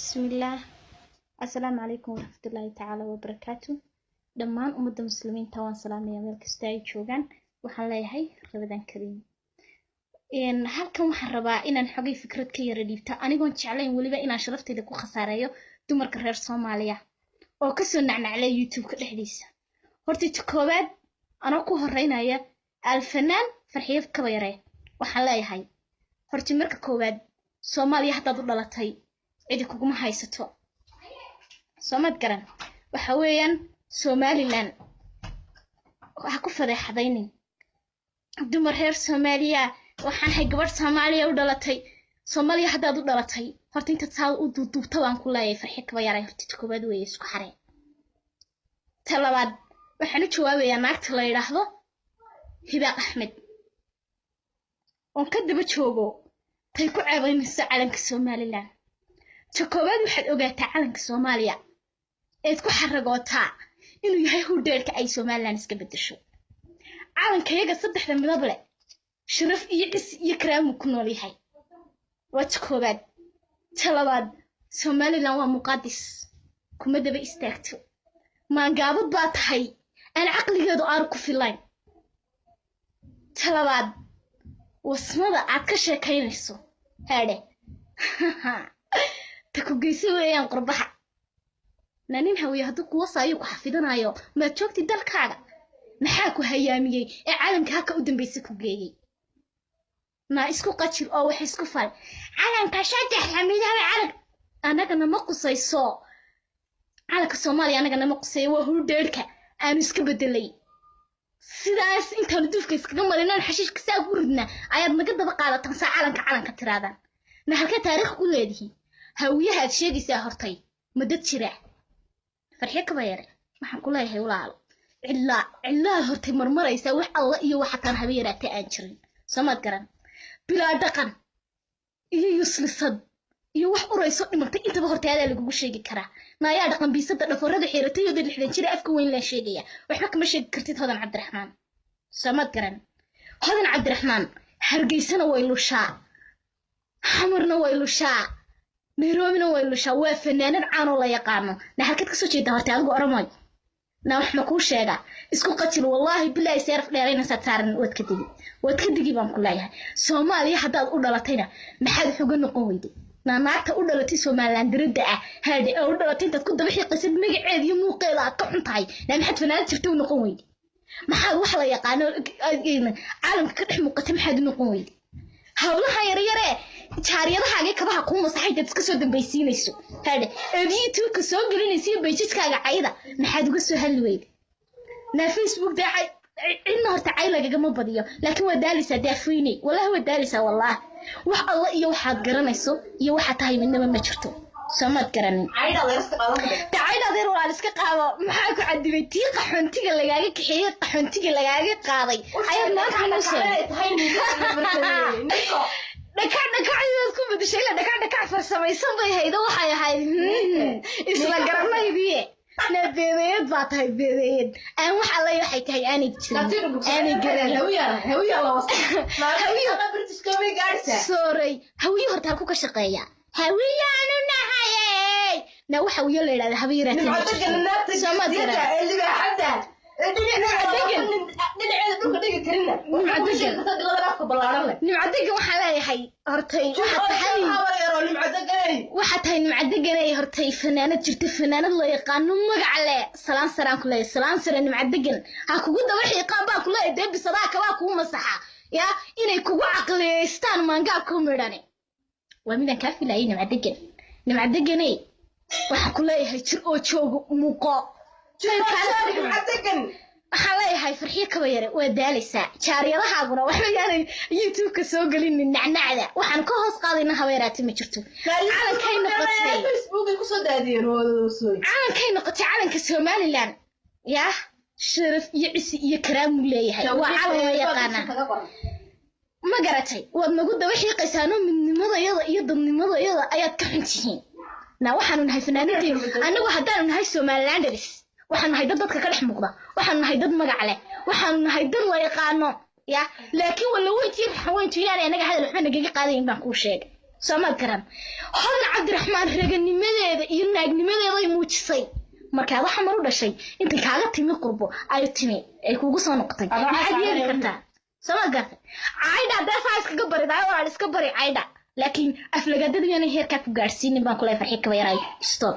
بسم الله. السلام عليكم ورحمة الله تعالى وبركاته. دمان أمد المسلمين توان سلام يا ملك استاي جوجان وحلا هاي رمضان كريم. إن هالكم حربا إن نحقي فكرة كي رديفتا أنا قلت عليه ولي إن شرفت لكو خساريو دمر كرر صوماليا أو كسرنا على يوتيوب كحديث. هرتي تكوباد أنا كو هرينا يا الفنان فرحيف كبيرة وحلا هاي. هرتي مرك كوباد صوماليا حتى ضلتها عيد كوكما هايستو سوماد قرن وحويا سوماليلان وحكو فضيحديني دمر هير سوماليا waxaan hay gabar Soomaaliya u dhalatay Soomaaliya hadaad u dhalatay horta inta taal u duubta waan ku leeyahay farxad kaba yaray horta koobaad way isku xareen talabaad waxaan u jawaabayaa naagta la yiraahdo Hibaaq Axmed oo ka daba joogo tay ku ceebaynaysa calanka Soomaaliland تكوّد واحد أوجات عالم كصوماليا إتكو حرقوتها إنه يهاي هو ديرك أي سوماليا نسكبت الشو عالم كيجا صدح لما ضبله شرف يكرم وكنولي هاي وتكوّد تلواد سوماليا هو مقدس كمدة بيستكتو ما قابض بات هاي أنا عقلي قدو أركو في اللاين تلواد واسمه عكشة كينيسو هذا تكوجيسي ويان قربها نانين هوي هدوك وصايو كحفيدنايو ما جوجتي دالكاغا maxaa hayaamiyay ee caalamka haka u dambeysay ku geeyay ma isku qajil oo wax isku fal caalamka shadex xamidaha caalam anaga nama qusayso caalamka Soomaaliya anaga nama qusay waa hur dheerka aan iska bedelay sidaas inta dufka iskaga marinaan xashiishka saa ku ridna ayaad naga daba qaadatan saa caalamka tiraadaan ma halka taariikh ku leedahay هويها تشيجي ساهرتي مدة شراء فرحية كبيرة ما حنقول لها هي ولا علا هرتي مرمرة يسوي الله إيوه حتى هبيرة تأجرين سمعت كلام بلا دقن يوصل الصد إيوه قريص مرتي أنت بهرتي هذا اللي جوش شيء كرا ما يا دقن بيصدق الفرد حيرتي يدل الحين شراء أفكو وين لا شيء وحنا مش كرتيت هذا عبد الرحمن سمعت كلام هذا عبد الرحمن حرقي سنة ويلو شاء حمرنا ويلو شاء نيرومنا ويلو شاوه فنانان عانو لا يقانو نحكيت كسو جيدا هورتي ادغو اورماي نا wax ma ku sheega isku qatil wallahi billahi seerf dheerayna sataaran wadkadigi baan ku leeyahay Soomaaliya hadaad u dhalatayna maxaad xuga noqon weyday naagta u dhalatay Soomaaliland dirida ah haadi oo u dhalatay dad ku daba xiiqaysan magaceed iyo muuqeeda ka xuntahay maxaad fanaan jirto u noqon weyday maxaad wax la yaqaano caalamka ka dhex muuqata maxaad u noqon weyday hawlaha yar jaariyadaha kabaha ku masaxayda iska soo dambaysiinayso hada abiitu ka soo gelinaysa bayjiskaaga cayda maxaad uga soo hal weyd na Facebook daacay in horta cay laga ma badiyo laakiin waa daalisa daafiini wallahi waa daalisa wallahi wax Allah iyo waxaad garanayso iyo waxa tahay midnaba ma jirto samad garanin cayda la iska qaado cayda deer wala iska qaado maxaa ku cadibay tii qaxoontiga lagaaga kaxeeyay qaxoontiga lagaaga qaaday ayaad maanta xanuunsan دكا كم بدي شيء لا دكا فرسميسان bay haydo waxay ahayd isla garanaydi nabeeyad baatay beeyad aan waxa la waxay tahay aan jirin hawiya la wasay hawiya British ka way gaarsa sorry hawiya horta ku ka shaqeeya hawiya aanu nahay na waxa uu leeyahay hawiya نمعدق وحلاي حي هرتي وحتى نمعدقني هرتي فنانة جرت فنانة الله يقانو مقعلة سلام سلام كله سلام سلام نمعدقن هاكو قد وحي قابا كله يدب صداك واكو مسحة يا إني كو عقلي استان مانقاكو مراني ومن كافي لاي نمعدقني وحكو لاي هيتر اوشوغ موقع حلاي هاي فرحية كبيرة ودالسة شاريرها قرا وحنا يوتيوب كسوق لين النعناع وحن كهوس قاضينا هويرات ما جرتو على كاين نقطتين فيسبوك كسو دادير على كاين نقطة على كسوماليلاند يا شرف يعسي يكرام ليها وعلى يقانا ما قرأتي وما قد وحي قيسانو من مضى يض من مضى أيات كحنتين نا وحنا نهاي فنانتي أنا وحدنا نهاي سوماليلاند waxaan nahay dadka ka dhex muuqda waxaan nahay dad magac leh waxaan nahay dad la yaqaano ya laakiin wala weyntii xaweyntii inaanay anaga hadal waxba naga qaadayn baan ku sheegay سما كرم هذا عبد الرحمن رجعني ماذا يناجني ماذا يموتشي marka waxa mar u dhashay inta kaaga timi qurbo ay timi ay kugu soo noqotay maxaad yeeli kartaa sama gartay ayda dafa iska bariday waa iska bari ayda laakiin aflagadada yana heerka ku gaarsiinin baan kula farxi ka yaray stop